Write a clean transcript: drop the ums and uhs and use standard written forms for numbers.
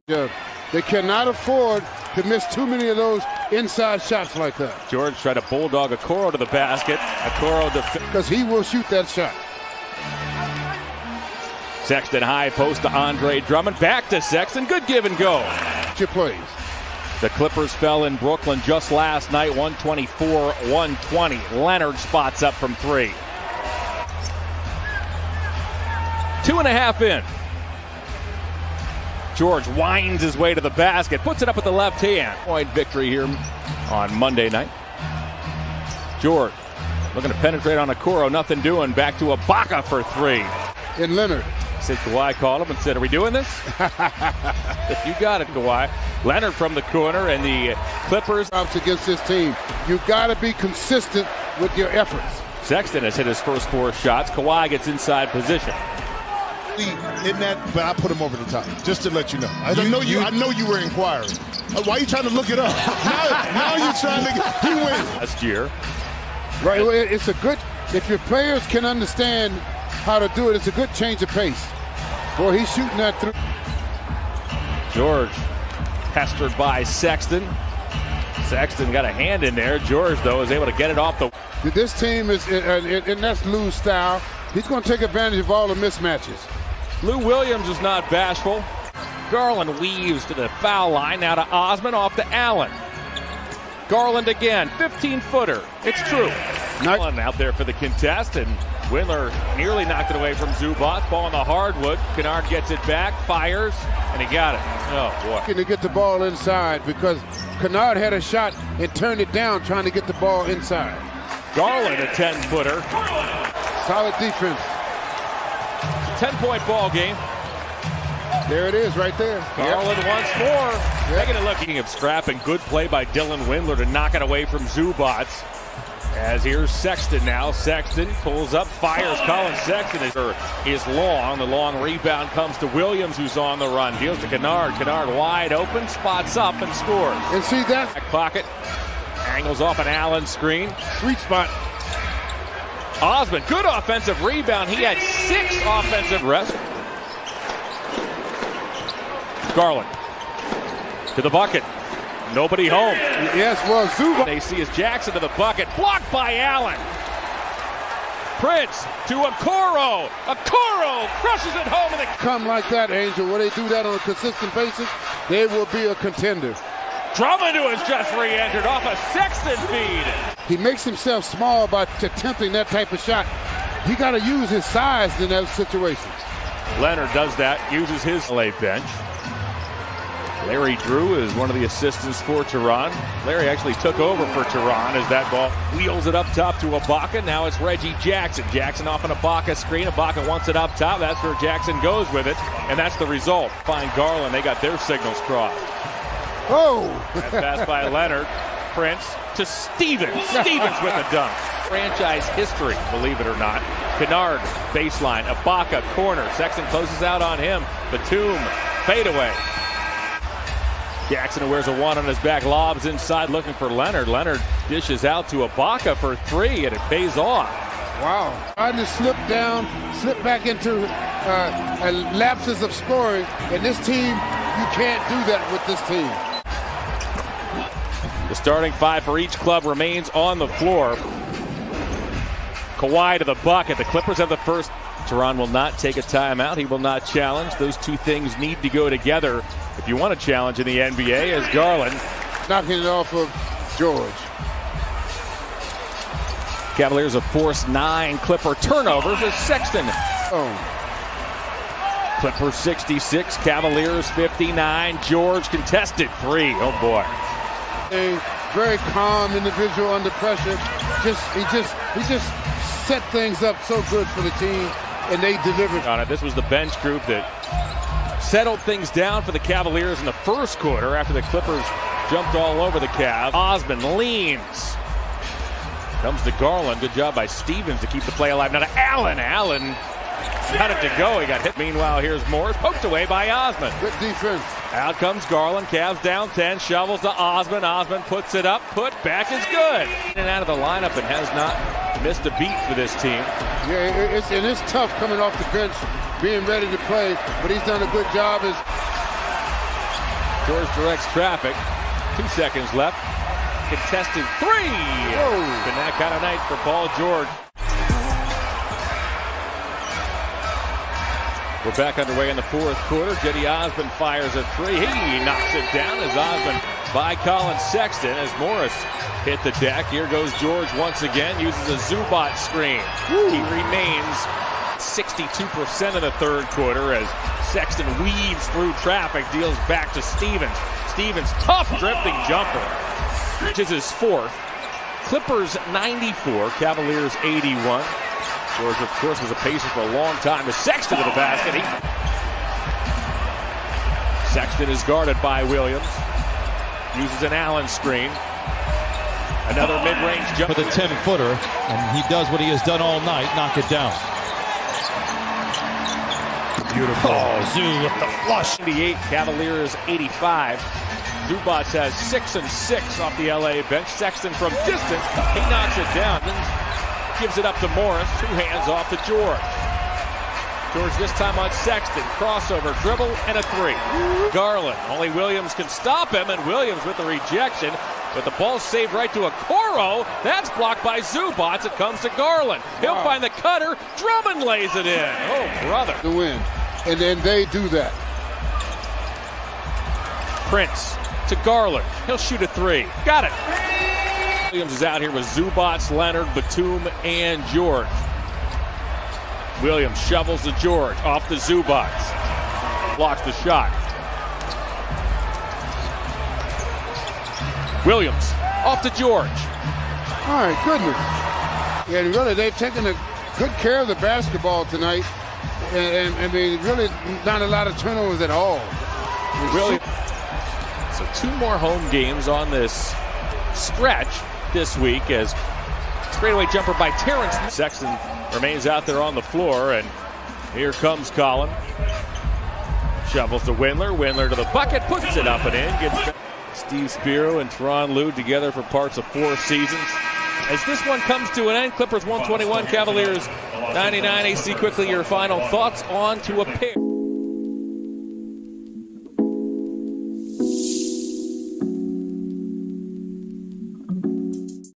They cannot afford to miss too many of those inside shots like that. George tried to bulldog Okoro to the basket. Okoro because he will shoot that shot. Sexton high post to Andre Drummond. Back to Sexton. Good give and go. Your plays. The Clippers fell in Brooklyn just last night, 124-120. Leonard spots up from three. 2.5 in. George winds his way to the basket, puts it up with the left hand. Point victory here on Monday night. George looking to penetrate on Okoro, nothing doing. Back to Ibaka for three. And Leonard. Said Kawhi called him and said, "Are we doing this?" You got it, Kawhi. Leonard from the corner, and the Clippers against this team. You got to be consistent with your efforts. Sexton has hit his first 4 shots. Kawhi gets inside position. In that, but I put him over the top just to let you know. I know you were inquiring. Why are you trying to look it up? now you're trying to he wins. Last year, right? It's a good if your players can understand how to do it. It's a good change of pace. Boy, he's shooting that through. George pestered by Sexton. Sexton got a hand in there. George, though, is able to get it off the. This team is, and that's Lou's style. He's going to take advantage of all the mismatches. Lou Williams is not bashful. Garland weaves to the foul line. Now to Osman, off to Allen. Garland again, 15-footer. It's true. Allen out there for the contest, and Windler nearly knocked it away from Zubac. Ball on the hardwood. Kennard gets it back, fires, and he got it. Oh, boy. To get the ball inside because Kennard had a shot and turned it down trying to get the ball inside. Garland, a 10-footer. Solid defense. 10-point ball game. There it is right there. Garland once more. Taking a look. Speaking of scrapping, good play by Dylan Windler to knock it away from Zubac. As here's Sexton now. Sexton pulls up, fires. Colin Sexton is long. The long rebound comes to Williams, who's on the run. Deals to Kennard. Kennard wide open, spots up and scores. And see that? Back pocket. Angles off an Allen screen. Sweet spot. Osman, good offensive rebound. He had 6 offensive rest. Garland to the bucket. Nobody home. Yes, well, Zubac. They see as Jackson to the bucket. Blocked by Allen. Prince to Okoro. Okoro crushes it home. And come like that, Angel. When they do that on a consistent basis, they will be a contender. Drummond, who has just re-entered off a Sexton feed. He makes himself small by attempting that type of shot. He got to use his size in those situations. Leonard does that, uses his LA bench. Larry Drew is one of the assistants for Tehran. Larry actually took over for Tehran as that ball wheels it up top to Ibaka. Now it's Reggie Jackson. Jackson off an Ibaka screen. Ibaka wants it up top. That's where Jackson goes with it, and that's the result. Find Garland. They got their signals crossed. Oh! That pass by Leonard. Prince to Stevens. Stevens with a dunk. Franchise history, believe it or not. Kennard, baseline. Ibaka, corner. Sexton closes out on him. Batum, fadeaway. Jackson, who wears a 1 on his back, lobs inside looking for Leonard. Leonard dishes out to Ibaka for 3, and it pays off. Wow. Trying to slip down, slip back into lapses of scoring. And this team, you can't do that with this team. The starting 5 for each club remains on the floor. Kawhi to the bucket. The Clippers have the first. Tehran will not take a timeout. He will not challenge. Those two things need to go together if you want to challenge in the NBA, as Garland knocking it off of George. Cavaliers have forced 9 Clipper turnovers as Sexton. Clippers 66, Cavaliers 59. George contested 3. Oh boy. A very calm individual under pressure. He just set things up so good for the team, and they delivered on it. This was the bench group that settled things down for the Cavaliers in the first quarter after the Clippers jumped all over the Cavs. Osman leans. Comes to Garland. Good job by Stevens to keep the play alive. Now to Allen. Allen got it to go. He got hit. Meanwhile, here's Morris. Poked away by Osman. Good defense. Out comes Garland. Cavs down 10. Shovels to Osman. Osman puts it up. Put back is good. In and out of the lineup and has not missed a beat for this team. Yeah, it's tough coming off the bench, being ready to play, but he's done a good job. George directs traffic. 2 seconds left. Contested three. Been that kind of night for Paul George. We're back underway in the fourth quarter. Jetty Osmond fires a three. He knocks it down as Osmond by Colin Sexton as Morris hit the deck. Here goes George once again. Uses a Zubac screen. He remains 62% in the third quarter as Sexton weaves through traffic, deals back to Stevens. Stevens, tough drifting jumper, which is his fourth. Clippers 94, Cavaliers 81. George, of course, was a pacer for a long time. As Sexton to the basket. Sexton is guarded by Williams. Uses an Allen screen. Another mid-range jump. For the 10-footer, and he does what he has done all night, knock it down. Beautiful. Oh, Zoo with the flush. 88, Cavaliers 85. Zubac has 6 and 6 off the LA bench. Sexton from distance, he knocks it down. Gives it up to Morris, 2 hands off to George. George this time on Sexton, crossover, dribble, and a three. Garland, only Williams can stop him, and Williams with the rejection, but the ball saved right to Okoro. That's blocked by Zubac. It comes to Garland. He'll find the cutter. Drummond lays it in. Oh, brother. To win, and then they do that. Prince to Garland. He'll shoot a three. Got it. Williams is out here with Zubac, Leonard, Batum, and George. Williams shovels to George, off to Zubac. Blocks the shot. Williams, off to George. All right, goodness. Yeah, really, they've taken a good care of the basketball tonight. And I mean, really not a lot of turnovers at all. Really. So 2 more home games on this stretch this week as straightaway jumper by Terrence. Sexton remains out there on the floor, and here comes Colin. Shovels to Windler. Windler to the bucket, puts it up and in. Gets Steve Spiro and Teron Lue together for parts of 4 seasons. As this one comes to an end, Clippers 121, Cavaliers 99. AC, quickly your final thoughts on to a pair.